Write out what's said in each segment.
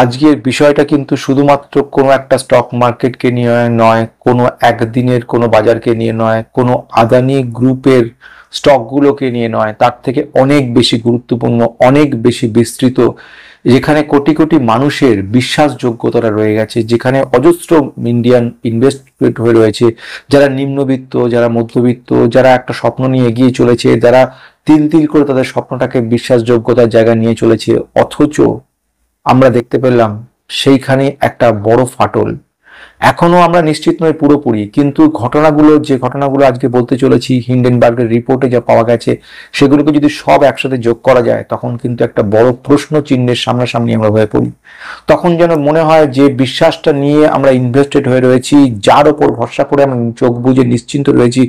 আজকের বিষয়টা কিন্তু শুধুমাত্র কোনো একটা স্টক মার্কেটকে নিয়ে নয়, কোনো একদিনের কোনো বাজারকে নিয়ে নয়, কোনো আদানি গ্রুপের স্টকগুলোকে নিয়ে নয়, তার থেকে অনেক বেশি গুরুত্বপূর্ণ, অনেক বেশি বিস্তৃত, যেখানে কোটি কোটি মানুষের বিশ্বাসযোগ্যতাটা রয়ে গেছে, যেখানে অজস্র ইন্ডিয়ান ইনভেস্টমেন্ট হয়ে রয়েছে, যারা নিম্নবিত্ত, যারা মধ্যবিত্ত, যারা একটা স্বপ্ন নিয়ে এগিয়ে চলেছে, যারা তিল তিল করে তাদের স্বপ্নটাকে বিশ্বাসযোগ্যতার জায়গায় নিয়ে চলেছে, অথচ আমরা দেখতে পেলাম সেইখানে একটা বড় ফাটল। এখনো আমরা নিশ্চিত নই পুরোপুরি, কিন্তু যে ঘটনাগুলো আজকে বলতে চলেছি, হিন্ডেনবার্গের রিপোর্টে যা পাওয়া গেছে, সেগুলোকে যদি সব একসাথে যোগ করা যায়, তখন কিন্তু একটা বড় প্রশ্ন চিহ্নের সামনাসামনি আমরা হয়ে পড়ি। তখন যেন মনে হয় যে বিশ্বাসটা নিয়ে আমরা ইনভেস্টেড হয়ে রয়েছি, যার ওপর ভরসা করে আমরা চোখ বুজে নিশ্চিন্ত রয়েছি,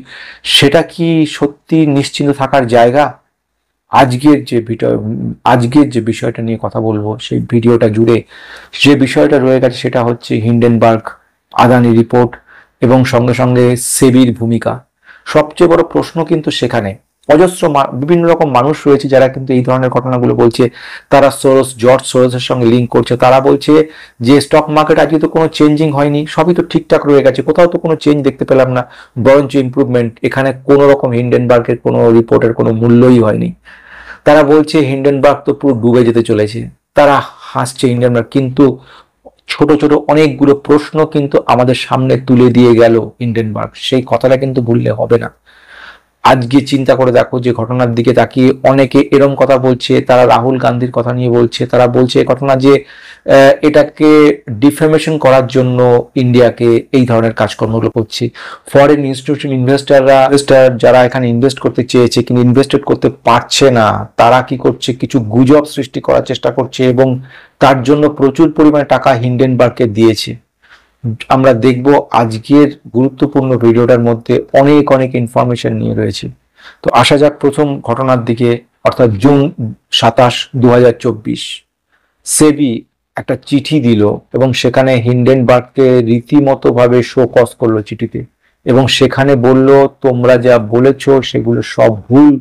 সেটা কি সত্যি নিশ্চিন্ত থাকার জায়গা? আজকের যে বিষয়টা নিয়ে কথা বলবো, সেই ভিডিওটা জুড়ে যে বিষয়টা রয়ে গেছে, সেটা হচ্ছে হিন্ডেনবার্গ, আদানি রিপোর্ট এবং সঙ্গে সঙ্গে সেবির ভূমিকা। সবচেয়ে বড় প্রশ্ন কিন্তু সেখানে অজস্র বিভিন্ন রকম মানুষ রয়েছে যারা কিন্তু এই ধরনের ঘটনাগুলো বলছে। তারা জর্জ সোরোসের সঙ্গে লিঙ্ক করছে। তারা বলছে যে স্টক মার্কেট আজকে তো কোনো চেঞ্জিং হয়নি, সবই তো ঠিকঠাক রয়ে গেছে, কোথাও তো কোনো চেঞ্জ দেখতে পেলাম না, বরঞ্চ ইমপ্রুভমেন্ট। এখানে কোনো রকম হিন্ডেনবার্গের কোনো রিপোর্টের কোনো মূল্যই হয়নি। তারা বলছে হিন্ডেনবার্গ তো পুরো ডুবে যেতে চলেছে। তারা হাসছে হিন্ডেনবার্গ, কিন্তু ছোট ছোট অনেকগুলো প্রশ্ন কিন্তু আমাদের সামনে তুলে দিয়ে গেল হিন্ডেনবার্গ। সেই কথাটা কিন্তু ভুললে হবে না। আজকে চিন্তা করে দেখো, যে ঘটনার দিকে তাকিয়ে অনেকে এরম কথা বলছে, তারা রাহুল গান্ধীর কথা নিয়ে বলছে, তারা বলছে ঘটনা যে এটাকে ডিফেমেশন করার জন্য ইন্ডিয়াকে এই ধরনের কাজকর্মগুলো করছে। ফরেন ইনস্টিটিউশন ইনভেস্টার যারা এখানে ইনভেস্ট করতে চেয়েছে কিন্তু ইনভেস্ট করতে পারছে না, তারা কি করছে, কিছু গুজব সৃষ্টি করার চেষ্টা করছে এবং তার জন্য প্রচুর পরিমাণে টাকা হিন্ডেনবার্গকে দিয়েছে। আমরা দেখব আজকের গুরুত্বপূর্ণ ভিডিওটার মধ্যে অনেক অনেক ইনফরমেশন নিয়ে রয়েছে। তো আসা যাক প্রথম ঘটনার দিকে, অর্থাৎ জুন 27, 2024 সেবি একটা চিঠি দিল এবং সেখানে হিন্ডেনবার্গকে রীতিমতো ভাবে শোকজ করলো চিঠিতে, এবং সেখানে বলল তোমরা যা বলেছ সেগুলো সব ভুল,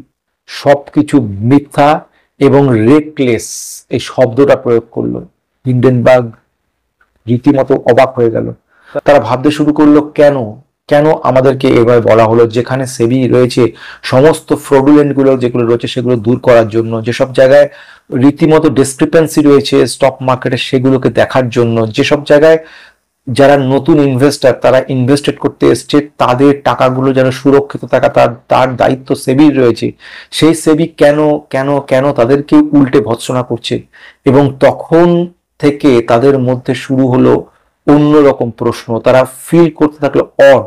সবকিছু মিথ্যা এবং রেকলেস, এই শব্দটা প্রয়োগ করলো। হিন্ডেনবার্গ রীতিমতো অবাক হয়ে গেল। তারা ভাবতে শুরু করলো, কেন কেন আমাদেরকে এভাবে বলা হলো, যেখানে সেবি রয়েছে সমস্ত ফ্রডুলেন্ট গুলো যেগুলো রয়েছে সেগুলো দূর করার জন্য, যেসব জায়গায় রীতিমতো ডিসক্রিপেন্সি রয়েছে স্টক মার্কেটে সেগুলোকে দেখার জন্য, যেসব জায়গায় যারা নতুন ইনভেস্টার তারা ইনভেস্টেড করতে এসছে তাদের টাকাগুলো যেন সুরক্ষিত থাকা তার দায়িত্ব সেবির রয়েছে, সেই সেবি কেন কেন কেন তাদেরকে উল্টে ভৎসনা করছে। এবং তখন থেকে তাদের মধ্যে শুরু হলো অন্যরকম প্রশ্ন, তারা ফিল করতে থাকলো অড,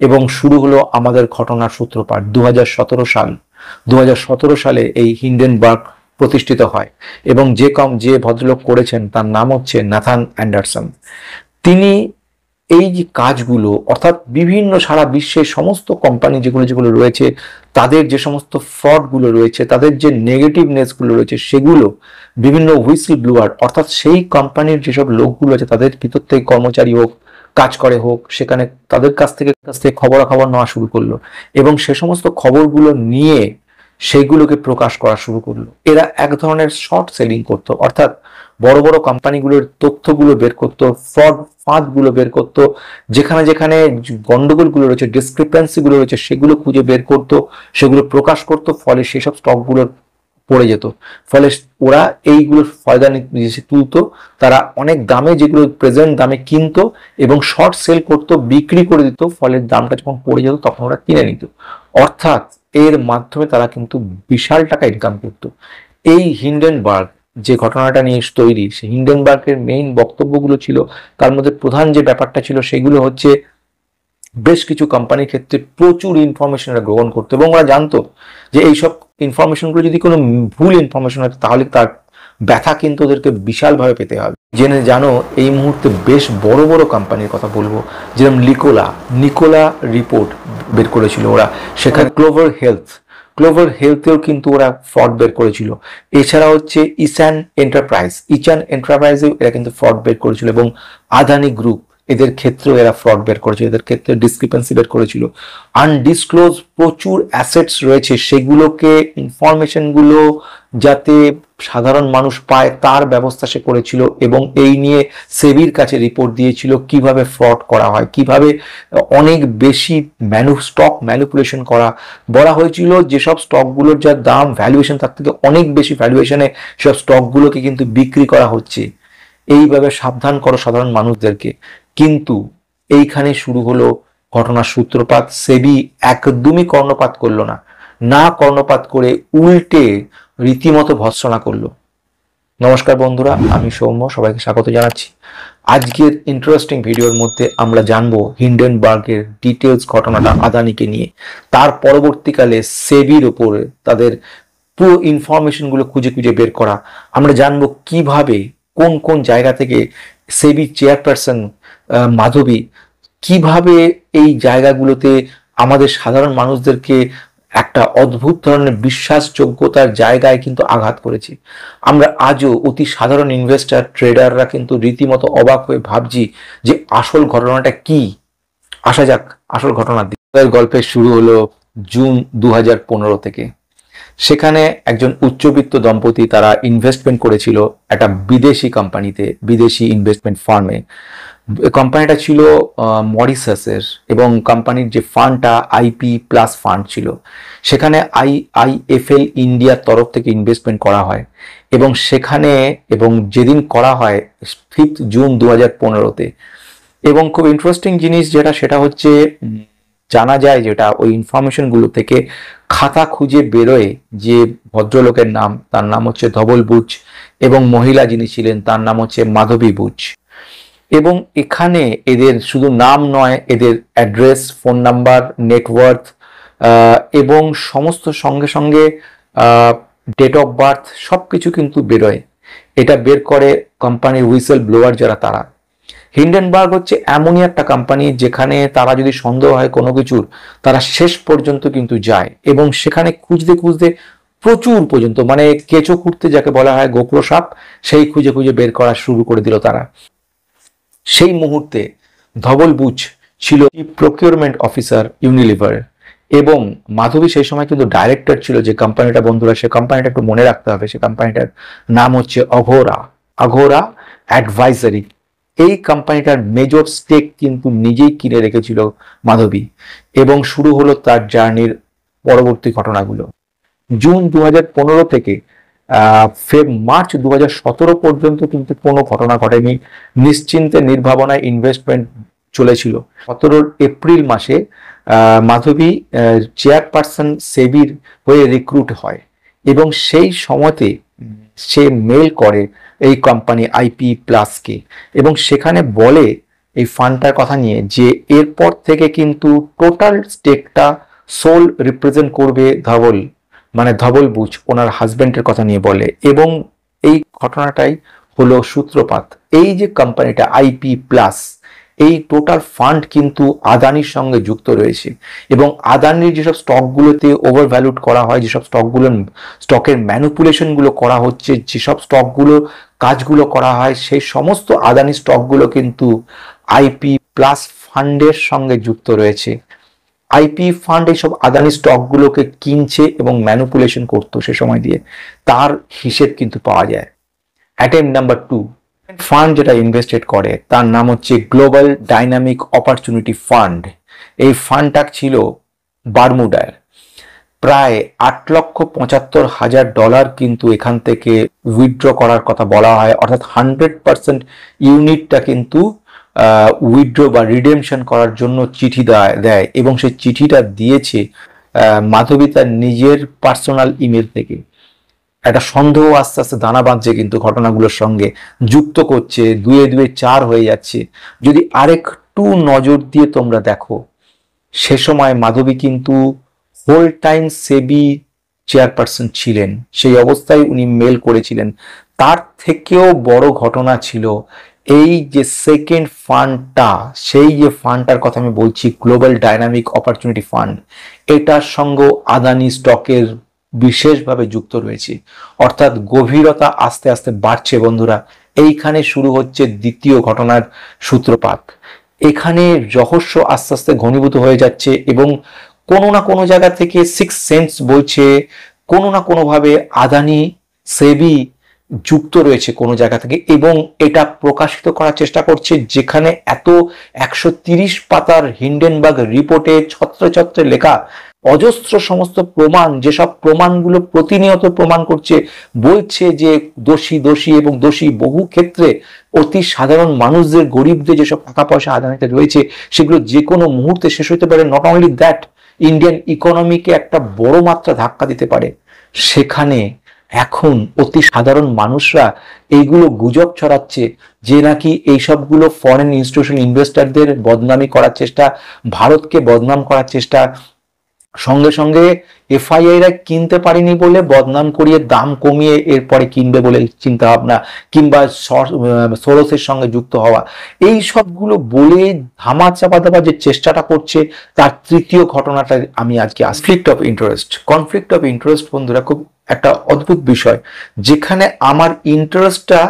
এবং শুরু হলো আমাদের ঘটনার সূত্রপাত। 2017 সালে এই হিন্ডেনবার্গ প্রতিষ্ঠিত হয় এবং যে ভদ্রলোক করেছেন তার নাম হচ্ছে নাথান অ্যান্ডারসন। তিনি এই যে কাজগুলো, অর্থাৎ বিভিন্ন সারা বিশ্বের সমস্ত কোম্পানি যেগুলো রয়েছে, তাদের যে সমস্ত ফ্রডগুলো রয়েছে, তাদের যে নেগেটিভনেসগুলো রয়েছে, সেগুলো বিভিন্ন হুইসল ব্লোয়ার, অর্থাৎ সেই কোম্পানির যেসব লোকগুলো আছে তাদের ভিতর থেকে কর্মচারী হোক, কাজ করে হোক, সেখানে তাদের কাছ থেকে খবরাখবর নেওয়া শুরু করলো এবং সে সমস্ত খবরগুলো নিয়ে সেইগুলোকে প্রকাশ করা শুরু করলো। এরা এক ধরনের শর্ট সেলিং করতো, অর্থাৎ বড় বড় কোম্পানিগুলোর তথ্যগুলো বের করতো, ফাঁদগুলো বের করতো, যেখানে যেখানে গন্ডগোলগুলো রয়েছে, ডিসক্রিপেন্সিগুলো রয়েছে, সেগুলো খুঁজে বের করতো, সেগুলো প্রকাশ করতো, ফলে সেসব স্টকগুলোর পড়ে যেত। ফলে ওরা এইগুলোর ফায়দা তুলতো, তারা অনেক দামে, যেগুলো প্রেজেন্ট দামে কিনতো এবং শর্ট সেল করতো, বিক্রি করে দিত, ফলে দামটা যখন পড়ে যেত তখন ওরা কিনে নিত। অর্থাৎ এর মাধ্যমে তারা কিন্তু বিশাল টাকা ইনকাম করতো। এই হিন্ডেনবার্গ যে ঘটনাটা নিয়ে তৈরি, সেই হিন্ডেনবার্গের মেইন বক্তব্যগুলো ছিল, তার মধ্যে প্রধান যে ব্যাপারটা ছিল সেগুলো হচ্ছে বেশ কিছু কোম্পানির ক্ষেত্রে প্রচুর ইনফরমেশন এরা গ্রহণ করতো এবং ওরা জানতো যে এইসব ইনফরমেশনগুলো যদি কোনো ভুল ইনফরমেশন হয় তাহলে তার ব্যথা কিন্তু ওদেরকে বিশালভাবে পেতে হবে। জেনে জানো, এই মুহূর্তে বেশ বড় বড় কোম্পানির কথা বলবো, যেরকম নিকোলা রিপোর্ট বের করেছিল ওরা, সেখানে ক্লোভার হেলথেও কিন্তু ওরা ফ্রড বের করেছিল। এছাড়া হচ্ছে ইচান এন্টারপ্রাইজেও এরা কিন্তু ফ্রড বের করেছিল, এবং আদানি গ্রুপ এদের ক্ষেত্রেও এরা ফ্রড বের করেছিল, এদের ক্ষেত্রে ডিসক্রিপেন্সি বের করেছিল। আনডিসক্লোজ প্রচুর অ্যাসেটস রয়েছে, সেগুলোকে ইনফরমেশনগুলো যাতে সাধারণ মানুষ পায় তার ব্যবস্থা সে করেছিল, এবং এই নিয়ে সেবির কাছে রিপোর্ট দিয়েছিল কিভাবে ফ্রড করা হয়, কিভাবে অনেক বেশি স্টক ম্যানিপুলেশন করা। বলা হয়েছিল যেসব স্টকগুলোর যা দাম ভ্যালুয়েশন তার থেকে অনেক বেশি ভ্যালুয়েশনে সব স্টকগুলোকে কিন্তু বিক্রি করা হচ্ছে। এইভাবে সাবধান করো সাধারণ মানুষদেরকে। কিন্তু এইখানে শুরু হলো ঘটনার সূত্রপাত। সেবি একদমই কর্ণপাত করলো না, না কর্ণপাত করে উল্টে রীতিমতো ভর্ৎসনা করলো। নমস্কার বন্ধুরা, আমি সৌম্য, সবাইকে স্বাগত জানাচ্ছি। আজকের ইন্টারেস্টিং ভিডিওর মধ্যে আমরা জানবো হিন্ডেনবার্গের ডিটেলস ঘটনাটা আদানিকে নিয়ে, তার পরবর্তীকালে সেবির উপরে তাদের পুরো ইনফরমেশনগুলো খুঁজে খুঁজে বের করা। আমরা জানবো কিভাবে কোন কোন জায়গা থেকে সেবি চেয়ারপারসন মাধবী কিভাবে এই জায়গাগুলোতে আমাদের সাধারণ মানুষদেরকে একটা অদ্ভুত ধরনের বিশ্বাসযোগ্যতার জায়গায় কিন্তু আঘাত করেছে। আমরা আজও অতি সাধারণ ইনভেস্টর ট্রেডাররা কিন্তু রীতিমতো অবাক হয়ে ভাবছি যে আসল ঘটনাটা কি। আসা যাক আসল ঘটনার দিকে। গল্পের শুরু হলো জুন 2015 থেকে। সেখানে একজন উচ্চবিত্ত দম্পতি তারা ইনভেস্টমেন্ট করেছিল একটা বিদেশি কোম্পানিতে, বিদেশি ইনভেস্টমেন্ট ফার্মে। কোম্পানিটা ছিল মরিশাসের, এবং কোম্পানির যে ফান্ডটা আইপি প্লাস ফান্ড ছিল, সেখানে আইএফএল ইন্ডিয়ার তরফ থেকে ইনভেস্টমেন্ট করা হয়। এবং সেখানে যেদিন করা হয় 5 জুন 2015-তে। এবং খুব ইন্টারেস্টিং জিনিস সেটা হচ্ছে জানা যায় যেটা ওই ইনফরমেশনগুলো থেকে খাতা খুঁজে বেরোয় যে ভদ্রলোকের নাম, তার নাম হচ্ছে ধবল বুচ, এবং মহিলা যিনি ছিলেন তার নাম হচ্ছে মাধবী বুচ। এবং এখানে এদের শুধু নাম নয়, এদের অ্যাড্রেস, ফোন নাম্বার, নেটওয়ার্থ এবং সমস্ত সঙ্গে সঙ্গে ডেট অফ বার্থ সবকিছু কিন্তু বেরোয়। এটা বের করে কোম্পানির হুইসেল ব্লোয়ার যারা তারা। হিন্ডেনবার্গ হচ্ছে এমনই একটা কোম্পানি যেখানে তারা যদি সন্দেহ হয় কোনো কিছুর, তারা শেষ পর্যন্ত কিন্তু যায়, এবং সেখানে খুঁজতে খুঁজতে প্রচুর পর্যন্ত, মানে কেঁচো খুঁড়তে যাকে বলা হয়, গোখরো সাপ, সেই খুঁজে খুঁজে বের করা শুরু করে দিল তারা। সেই মুহূর্তে ধবল বুচ ছিল প্রকিউরমেন্ট অফিসার ইউনিলিভার, এবং মাধবী সেই সময় কিন্তু ডাইরেক্টর ছিল। যে কোম্পানিটা, বন্ধুরা, সে কোম্পানিটা একটু মনে রাখতে হবে, সে কোম্পানিটার নাম হচ্ছে অঘোরা অ্যাডভাইজারি। এই কোম্পানিটার মেজর স্টেক কিন্তু নিজেই কিনে রেখেছিল মাধবী। এবং শুরু হলো তার জার্নির পরবর্তী ঘটনাগুলো। জুন 2015 থেকে মার্চ 2017 পর্যন্ত কিন্তু কোনো ঘটনা ঘটেনি। নিশ্চিন্তে নির্ভাবনায় ইনভেস্টমেন্ট চলেছিল। 17 এপ্রিল মাসে মাধবী চেয়ারপারসন সেবির হয়ে রিক্রুট হয়, এবং সেই সময়তে সে মেল করে এই কোম্পানি আইপি প্লাসকে, এবং সেখানে বলে এই ফান্ডটার কথা নিয়ে যে এরপর থেকে কিন্তু টোটাল স্টেকটা সোল রিপ্রেজেন্ট করবে ধবল বুচ, ওনার হাজবেন্ডের কথা নিয়ে বলে। এবং এই ঘটনাটাই হলো সূত্রপাত। এই যে কোম্পানিটা আইপি প্লাস, এই টোটাল ফান্ড কিন্তু আদানির সঙ্গে যুক্ত রয়েছে, এবং আদানির যেসব স্টকগুলোতে ওভার ভ্যালুড করা হয়, যেসব স্টকের ম্যানিপুলেশনগুলো করা হচ্ছে, যেসব স্টকগুলো কাজগুলো করা হয়, সেই সমস্ত আদানি স্টকগুলো কিন্তু আইপি প্লাস ফান্ডের সঙ্গে যুক্ত রয়েছে। আইপি ফান্ড এইসব আদানি স্টকগুলোকে কিনছে এবং ম্যানিপুলেশন করতো সে সময় দিয়ে, তার হিসেব কিন্তু পাওয়া যায়। অ্যাটেম্প নাম্বার 2, ফান্ড যেটা ইনভেস্টেড করে তার নাম হচ্ছে গ্লোবাল ডাইনামিক অপরচুনিটি ফান্ড। এই ফান্ডটা ছিল বারমুডার। প্রায় $8,75,000 কিন্তু এখান থেকে উইথড্র করার কথা বলা হয়, অর্থাৎ 100% ইউনিটটা কিন্তু উইথড্র বা রিডেমশন করার জন্য চিঠি দেয়, এবং সেই চিঠিটা দিয়েছে মাধবী তার নিজের পার্সোনাল ইমেল থেকে। একটা সন্দেহ আস্তে আস্তে দানা বাঁধছে কিন্তু ঘটনাগুলোর সঙ্গে, যুক্ত করছে, 2 2 4 হয়ে যাচ্ছে। যদি আরেকটু নজর দিয়ে তোমরা দেখো, সে সময় মাধবী কিন্তু হোল টাইম সেবি চেয়ারপারসন ছিলেন, সেই অবস্থায় উনি মেল করেছিলেন। তার থেকেও বড় ঘটনা ছিল এই যে সেকেন্ড ফান্ডটা, সেই যে ফান্ডটার কথা আমি বলছি, গ্লোবাল ডাইনামিক অপরচুনিটি ফান্ড, এটার সঙ্গে আদানি স্টকের বিশেষভাবে যুক্ত রয়েছে। অর্থাৎ গভীরতা আস্তে আস্তে বাড়ছে বন্ধুরা। এইখানে শুরু হচ্ছে দ্বিতীয় ঘটনার সূত্রপাত। এখানে রহস্য আস্তে আস্তে ঘনীভূত হয়ে যাচ্ছে এবং কোনো না কোনো জায়গা থেকে সিক্স সেন্স বলছে, কোনো না কোনোভাবে আদানি সেবি যুক্ত রয়েছে কোনো জায়গা থেকে, এবং এটা প্রকাশিত করার চেষ্টা করছে, যেখানে এত 130 পাতার হিন্ডেনবার্গ রিপোর্টে ছত্রে ছত্রে লেখা অজস্র সমস্ত প্রমাণ, যেসব প্রমাণগুলো প্রতিনিয়ত প্রমাণ করছে, বলছে যে দোষী দোষী এবং দোষী বহু ক্ষেত্রে অতি সাধারণ মানুষদের, গরিবদের যেসব টাকা পয়সা আদানিতে রয়েছে সেগুলো যে কোনো মুহূর্তে শেষ হতে পারে। নট অনলি দ্যাট, ইন্ডিয়ান ইকোনমিকে একটা বড় মাত্রা ধাক্কা দিতে পারে। সেখানে এখন অতি সাধারণ মানুষরা এইগুলো গুজব ছড়াচ্ছে যে নাকি এইসবগুলো ফরেন ইনস্টিটিউশন ইনভেস্টরদের বদনামি করার চেষ্টা, ভারতকে বদনাম করার চেষ্টা, সঙ্গে সঙ্গে এফআইআইরা কিনতে পারেনি বলে বদনাম করিয়ে দাম কমিয়ে এরপরে কিনবে বলে চিন্তা ভাবনা, কিংবা সোরসের সঙ্গে যুক্ত হওয়া, এই সবগুলো বলে ধামাচাপা দেওয়ার যে চেষ্টাটা করছে, তার তৃতীয় ঘটনাটা আমি আজকে conflict of interest. Conflict of interest বন্ধুরা খুব একটা অদ্ভুত বিষয়, যেখানে আমার ইন্টারেস্টটা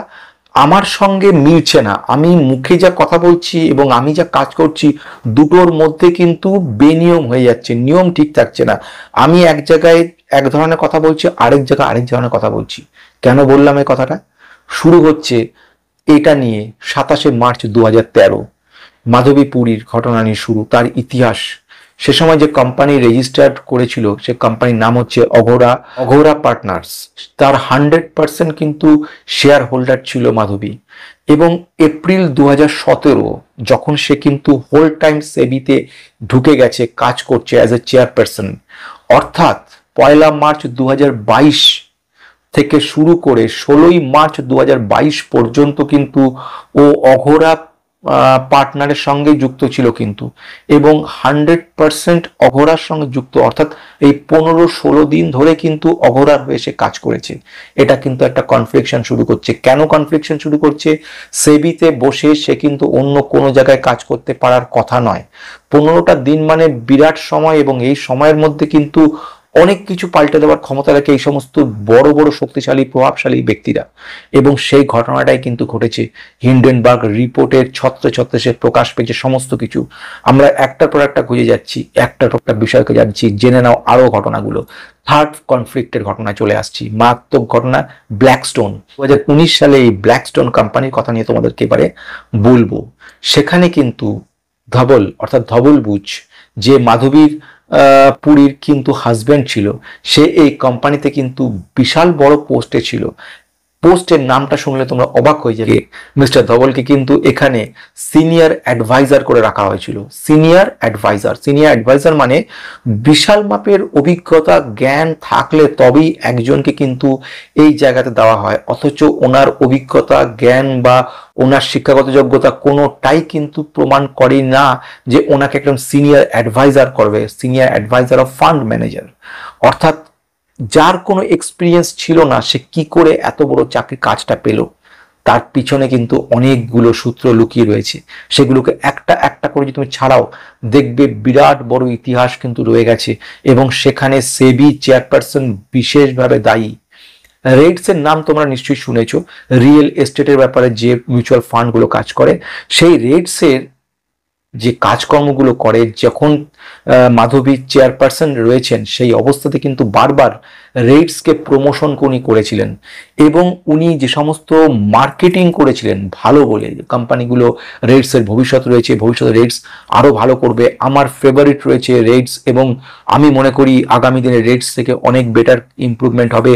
আমার সঙ্গে মিলছে না। আমি মুখে যা কথা বলছি এবং আমি যা কাজ করছি দুটোর মধ্যে কিন্তু বেনিয়ম হয়ে যাচ্ছে, নিয়ম ঠিক থাকছে না। আমি এক জায়গায় এক ধরনের কথা বলছি, আরেক জায়গায় আরেক ধরনের কথা বলছি। কেন বললাম এই কথাটা? শুরু হচ্ছে এটা নিয়ে 27শে মার্চ 2013 মাধবীপুরীর ঘটনা নিয়ে শুরু, তার ইতিহাস। সে সময় যে কোম্পানি রেজিস্টার্ড করেছিল সে কোম্পানির নাম হচ্ছে অঘোরা পার্টনার্স। তার 100% কিন্তু শেয়ার হোল্ডার ছিল মাধবী। এবং এপ্রিল 2017 যখন সে কিন্তু হোল টাইম সেবিতে ঢুকে গেছে, কাজ করছে অ্যাজ এ চেয়ারপারসন, অর্থাৎ 1 মার্চ 2022 থেকে শুরু করে 16 মার্চ 2022 পর্যন্ত কিন্তু ও অঘোরা পার্টনারের সঙ্গে যুক্ত ছিল কিন্তু, এবং 100% অঘোরার সঙ্গে যুক্ত, অর্থাৎ এই 15-16 দিন ধরে কিন্তু অঘোরার হয়ে সে কাজ করেছে। এটা কিন্তু একটা কনফ্লিকশন শুরু করছে। কেন কনফ্লিকশন শুরু করছে? সেবিতে বসে সে কিন্তু অন্য কোনো জায়গায় কাজ করতে পারার কথা নয়। 15টা দিন মানে বিরাট সময়, এবং এই সময়ের মধ্যে কিন্তু অনেক কিছু পাল্টে দেওয়ার ক্ষমতা রাখে এই সমস্ত বড় বড় শক্তিশালী প্রভাবশালী ব্যক্তিরা। এবং সেই ঘটনাটাই কিন্তু ঘটেছে। হিন্ডেনবার্গ রিপোর্টের ছত্রে ছত্রে সে প্রকাশ পেয়েছে সমস্ত কিছু। আমরা একটার পর একটা খুঁজে যাচ্ছি, একটার পর একটা বিষয়কে জানছি, জেনে নাও আরো ঘটনাগুলো। থার্ড কনফ্লিক্টের ঘটনায় চলে আসছি, মারাত্মক ঘটনা ব্ল্যাকস্টোন। 2019 সালে এই ব্ল্যাকস্টোন কোম্পানির কথা নিয়ে তোমাদেরকে এবারে বলবো। সেখানে কিন্তু ধবল অর্থাৎ ধবল বুচ, যে মাধবীর পুরীর কিন্তু হাজবেন্ড ছিল, সে এই কোম্পানিতে কিন্তু বিশাল বড় পোস্টে ছিল। পোস্টের নামটা শুনলে তোমরা অবাক হয়ে যাবে। মিস্টার ধবলকে কিন্তু এখানে সিনিয়র অ্যাডভাইজার করে রাখা হয়েছিল। সিনিয়র অ্যাডভাইজার মানে বিশাল মাপের অভিজ্ঞতা জ্ঞান থাকলে তবেই একজনকে কিন্তু এই জায়গাতে দেওয়া হয়, অথচ ওনার অভিজ্ঞতা জ্ঞান বা ওনার শিক্ষাগত যোগ্যতা কোনোটাই কিন্তু প্রমাণ করে না যে ওনাকে একদম সিনিয়র অ্যাডভাইজার করবে, senior advisor of fund manager. অর্থাৎ যার কোনো এক্সপিরিয়েন্স ছিল না, সে কি করে এত বড় চাকরি কাজটা পেল? তার পিছনে কিন্তু অনেকগুলো সূত্র লুকিয়ে রয়েছে। সেগুলোকে একটা একটা করে যদি তুমি ছাড়াও, দেখবে বিরাট বড় ইতিহাস কিন্তু রয়ে গেছে। এবং সেখানে সেবি চেয়ারপারসন বিশেষভাবে দায়ী। রেটস এর নাম তোমরা নিশ্চয়ই শুনেছো, রিয়েল এস্টেটের ব্যাপারে যে মিউচুয়াল ফান্ডগুলো কাজ করে, সেই রেটস এর যে কাজকর্মগুলো করে, যখন মাধবী চেয়ারপারসন রয়েছেন সেই অবস্থাতে কিন্তু বারবার রেটসকে প্রমোশন উনি করেছিলেন। এবং উনি যে সমস্ত মার্কেটিং করেছিলেন ভালো বলে, কোম্পানিগুলো রেটসের ভবিষ্যৎ রয়েছে, ভবিষ্যতে রেটস আরো ভালো করবে, আমার ফেভারিট রয়েছে রেটস, এবং আমি মনে করি আগামী দিনে রেটস থেকে অনেক বেটার ইমপ্রুভমেন্ট হবে।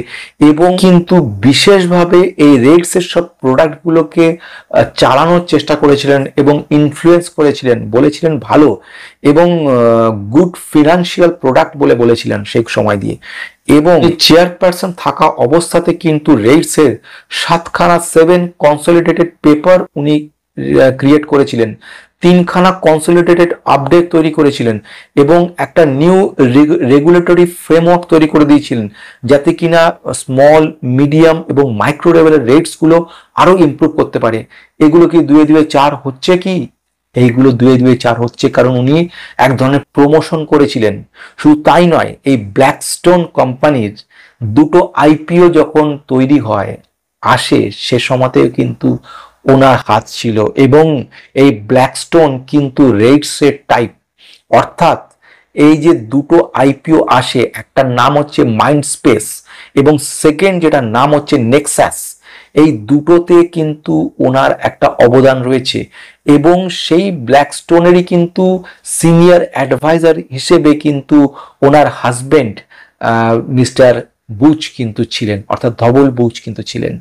এবং কিন্তু বিশেষভাবে এই রেটসের সব প্রোডাক্টগুলোকে চালানোর চেষ্টা করেছিলেন এবং ইনফ্লুয়েন্স করেছিলেন, বলেছিলেন ভালো এবং গুড ফিনান্সিয়াল প্রোডাক্ট বলে বলেছিলেন সেই সময় দিয়ে। এবং চেয়ারপারসন থাকা অবস্থাতে কিন্তু রেটসের 7খানা 7 কনসলিডেটেড পেপার উনি ক্রিয়েট করেছিলেন, 3খানা কনসলিডেটেড আপডেট তৈরি করেছিলেন, এবং একটা নিউ রেগুলেটরি ফ্রেমওয়ার্ক তৈরি করে দিয়েছিলেন, যাতে কিনা স্মল মিডিয়াম এবং মাইক্রো লেভেলের রেটসগুলো আরো ইমপ্রুভ করতে পারে। এগুলো কি 2-2-4 হচ্ছে কি? এইগুলো 2-2-4 হচ্ছে কারণ উনি এক ধরনের প্রমোশন করেছিলেন। শুধু তাই নয়, এই ব্ল্যাকস্টোন কোম্পানির দুটো আইপিও যখন তৈরি হয়, আসে সে সময়তেও কিন্তু ওনার হাত ছিল। এবং এই ব্ল্যাকস্টোন কিন্তু রেটসের টাইপ, অর্থাৎ এই যে দুটো আইপিও আসে, একটা নাম হচ্ছে মাইন্ডস্পেস এবং সেকেন্ড যেটা নাম হচ্ছে নেক্সাস, এই দুটোতে কিন্তু ওনার একটা অবদান রয়েছে। এবং সেই ব্ল্যাকস্টোনেরই কিন্তু সিনিয়র অ্যাডভাইজার হিসেবে কিন্তু ওনার হাজবেন্ড মিস্টার বুচ কিন্তু ছিলেন, অর্থাৎ ধবল বুচ কিন্তু ছিলেন।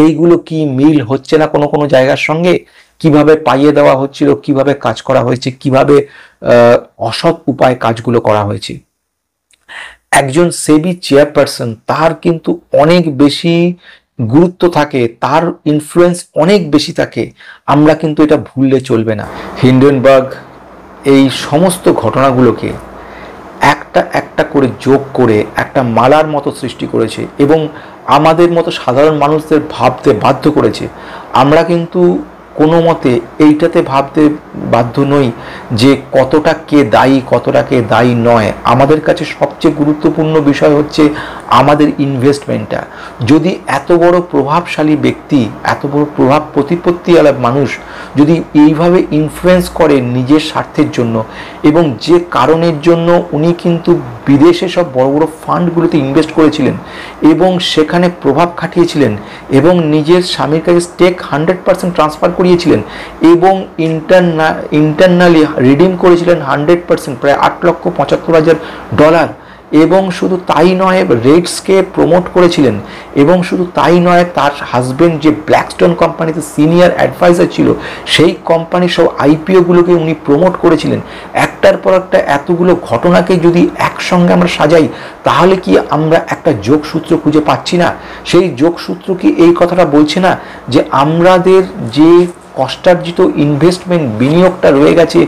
এইগুলো কি মিল হচ্ছে না কোনো কোনো জায়গার সঙ্গে? কিভাবে পাইয়ে দেওয়া হচ্ছিল, কিভাবে কাজ করা হয়েছে, কিভাবে অসৎ উপায়ে কাজগুলো করা হয়েছে। একজন সেবি চেয়ারপারসন, তার কিন্তু অনেক বেশি গুরুত্ব থাকে, তার ইনফ্লুয়েন্স অনেক বেশি থাকে, আমরা কিন্তু এটা ভুললে চলবে না। হিন্ডেনবার্গ এই সমস্ত ঘটনাগুলোকে একটা একটা করে যোগ করে একটা মালার মতো সৃষ্টি করেছে এবং আমাদের মতো সাধারণ মানুষদের ভাবতে বাধ্য করেছে। আমরা কিন্তু কোনো মতে এইটাতে ভাবতে বাধ্য নই যে কতটা কে দায়ী, কতটা কে দায়ী নয়। আমাদের কাছে সবচেয়ে গুরুত্বপূর্ণ বিষয় হচ্ছে আমাদের ইনভেস্টমেন্টটা। যদি এত বড় প্রভাবশালী ব্যক্তি, এত বড় প্রভাব প্রতিপত্তিওয়ালা মানুষ যদি এইভাবে ইনফ্লুয়েন্স করে নিজের স্বার্থের জন্য, এবং যে কারণের জন্য উনি কিন্তু বিদেশে সব বড় বড় ফান্ডগুলোতে ইনভেস্ট করেছিলেন এবং সেখানে প্রভাব খাটিয়েছিলেন এবং নিজের স্বামীর কাছে স্টেক 100% ট্রান্সফার করিয়েছিলেন এবং ইন্টারনালি রিডিম করেছিলেন 100%, প্রায় $8,75,000। এবং শুধু তাই নয়, রেটসকে প্রমোট করেছিলেন। এবং শুধু তাই নয়, তার হাজবেন্ড যে ব্ল্যাকস্টোন কোম্পানিতে সিনিয়র অ্যাডভাইজার ছিল, সেই কোম্পানির সব আইপিওগুলোকে উনি প্রমোট করেছিলেন। একটার পর একটা এতগুলো ঘটনাকে যদি একসঙ্গে আমরা সাজাই, তাহলে কি আমরা একটা যোগসূত্র খুঁজে পাচ্ছি না? সেই যোগসূত্র কি এই কথাটা বলছে না যে আমাদের যে কষ্টার্জিত ইনভেস্টমেন্ট, বিনিয়োগটা রয়ে গেছে,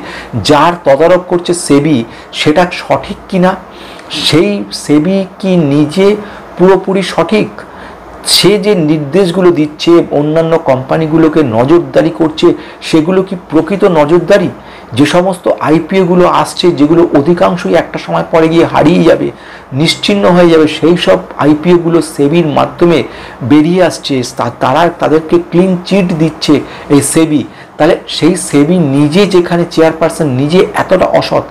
যার তদারক করছে সেবি, সেটা সঠিক কিনা? সেই সেবি কি নিজে পুরোপুরি সঠিক? সে যে নির্দেশগুলো দিচ্ছে, অন্যান্য কোম্পানিগুলোকে নজরদারি করছে, সেগুলো কি প্রকৃত নজরদারি? যে সমস্ত আইপিওগুলো আসছে, যেগুলো অধিকাংশই একটা সময় পরে গিয়ে হারিয়ে যাবে, নিশ্চিহ্ন হয়ে যাবে, সেই সব আইপিওগুলো সেবির মাধ্যমে বেরিয়ে আসছে, তারা তাদেরকে ক্লিন চিট দিচ্ছে এই সেবি। তাহলে সেই সেবি নিজে, যেখানে চেয়ারপারসন নিজে এতটা অসৎ,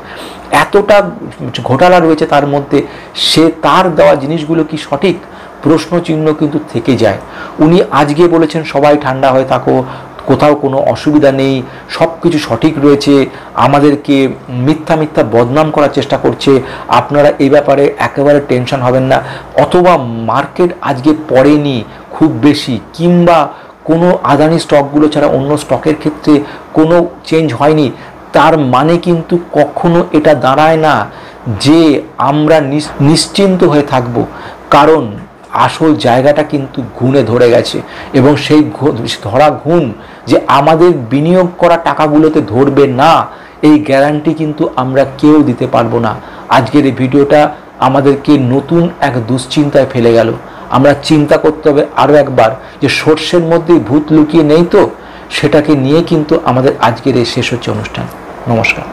এতটা ঘোটালা রয়েছে তার মধ্যে, সে তার দেওয়া জিনিসগুলো কি সঠিক? প্রশ্নচিহ্ন কিন্তু থেকে যায়। উনি আজকে বলেছেন সবাই ঠান্ডা হয়ে থাকো, কোথাও কোনো অসুবিধা নেই, সব কিছু সঠিক রয়েছে, আমাদেরকে মিথ্যা মিথ্যা বদনাম করার চেষ্টা করছে, আপনারা এই ব্যাপারে একেবারে টেনশন হবেন না। অথবা মার্কেট আজকে পড়েনি খুব বেশি, কিংবা কোনো আদানি স্টকগুলো ছাড়া অন্য স্টকের ক্ষেত্রে কোনো চেঞ্জ হয়নি, তার মানে কিন্তু কখনো এটা দাঁড়ায় না যে আমরা নিশ্চিন্ত হয়ে থাকব। কারণ আসল জায়গাটা কিন্তু ঘুণে ধরে গেছে এবং সেই ধরা ঘুণ যে আমাদের বিনিয়োগ করা টাকাগুলোতে ধরবে না, এই গ্যারান্টি কিন্তু আমরা কেউ দিতে পারবো না। আজকের এই ভিডিওটা আমাদেরকে নতুন এক দুশ্চিন্তায় ফেলে গেল। আমরা চিন্তা করতে হবে আরও একবার যে সর্ষের মধ্যেই ভূত লুকিয়ে নেই তো, সেটাকে নিয়ে কিন্তু আমাদের আজকের এই শেষ হচ্ছে অনুষ্ঠান। নমস্কার।